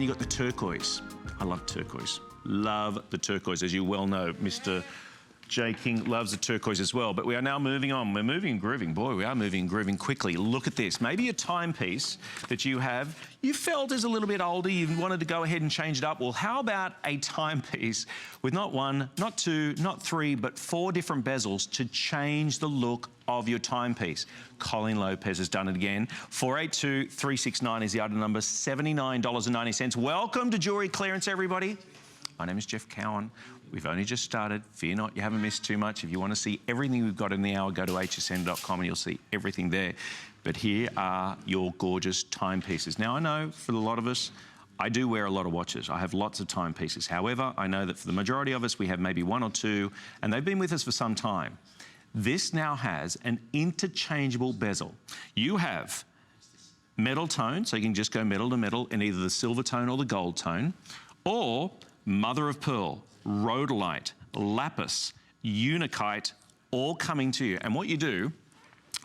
You got the turquoise. I love turquoise. Love the turquoise. As you well know, Mr. J. King loves the turquoise as well. But we are now moving on. We're moving and grooving. Boy, we are moving and grooving quickly. Look at this. Maybe a timepiece that you have, you felt is a little bit older, you wanted to go ahead and change it up. Well, how about a timepiece with not one, not two, not three, but 4 different bezels to change the look of your timepiece? Colleen Lopez has done it again. 482-369 is the item number, $79.90. Welcome to Jewelry Clearance, everybody. My name is Jeff Cowan. We've only just started. Fear not, you haven't missed too much. If you want to see everything we've got in the hour, go to hsn.com and you'll see everything there. But here are your gorgeous timepieces. Now, I know for a lot of us, I do wear a lot of watches. I have lots of timepieces. However, I know that for the majority of us, we have maybe 1 or 2, and they've been with us for some time. This now has an interchangeable bezel. You have metal tone, so you can just go metal to metal in either the silver tone or the gold tone, or mother of pearl, rhodolite, lapis, unakite, all coming to you. And what you do,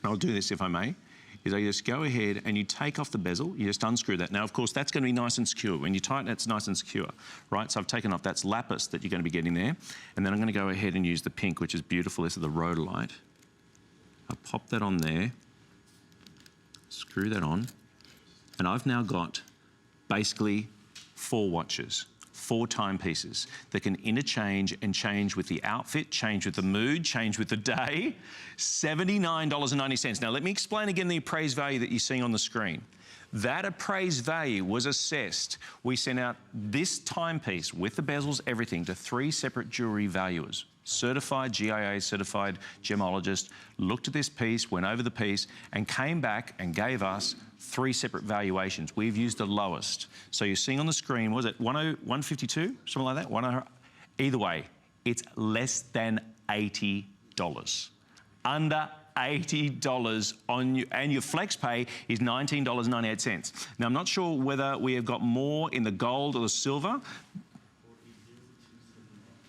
I'll do this if I may, is I just go ahead and you take off the bezel, you just unscrew that. Now, of course, that's going to be nice and secure. When you tighten it, it's nice and secure, right? So I've taken off, that's lapis that you're going to be getting there. And then I'm going to go ahead and use the pink, which is beautiful. This is the rhodolite. I'll pop that on there, screw that on, and I've now got basically 4 watches. 4 timepieces that can interchange and change with the outfit, change with the mood, change with the day. $79.90. Now, let me explain again the appraised value that you're seeing on the screen. That appraised value was assessed. We sent out this timepiece with the bezels, everything, to 3 separate jewelry valuers. Certified GIA, certified gemologist, looked at this piece, went over the piece, and came back and gave us 3 separate valuations. We've used the lowest. So you're seeing on the screen, was it 152, something like that? 10, either way, it's less than $80. Under $80 on you, and your flex pay is $19.98. Now, I'm not sure whether we have got more in the gold or the silver.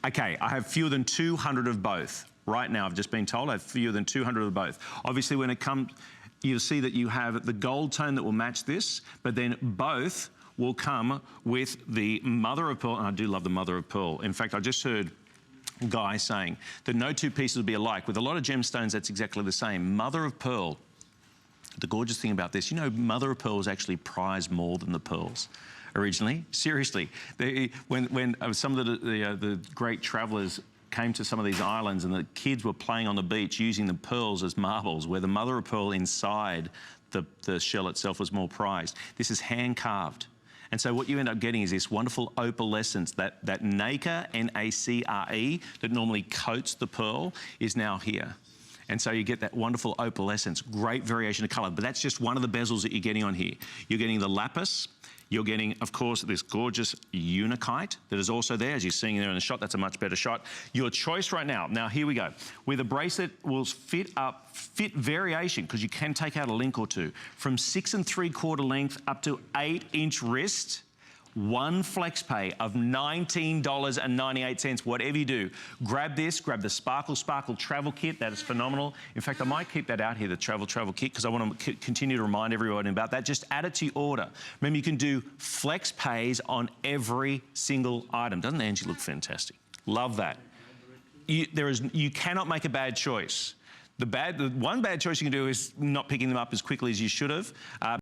Okay, I have fewer than 200 of both. Right now, I've just been told I have fewer than 200 of both. Obviously, when it comes, you'll see that you have the gold tone that will match this, but then both will come with the mother of pearl, and I do love the mother of pearl. In fact, I just heard a guy saying that no 2 pieces will be alike. With a lot of gemstones, that's exactly the same. Mother of pearl. The gorgeous thing about this, you know, mother of pearl is actually prized more than the pearls. Originally, seriously, when some of the great travelers came to some of these islands and the kids were playing on the beach using the pearls as marbles, where the mother of pearl inside the shell itself was more prized. This is hand carved. And so what you end up getting is this wonderful opalescence, that nacre, N-A-C-R-E, that normally coats the pearl is now here. And so you get that wonderful opalescence, great variation of color, but that's just one of the bezels that you're getting on here. You're getting the lapis. You're getting, of course, this gorgeous unakite that is also there. As you're seeing there in the shot, that's a much better shot. Your choice right now, here we go. With a bracelet will fit variation, because you can take out a link or 2, from 6 3/4 length up to 8-inch wrist. 1 flex pay of $19.98, whatever you do. Grab this, grab the Sparkle Travel Kit. That is phenomenal. In fact, I might keep that out here, the Travel Kit, because I want to continue to remind everyone about that. Just add it to your order. Remember, you can do flex pays on every single item. Doesn't Angie look fantastic? Love that. You cannot make a bad choice. The one bad choice you can do is not picking them up as quickly as you should have.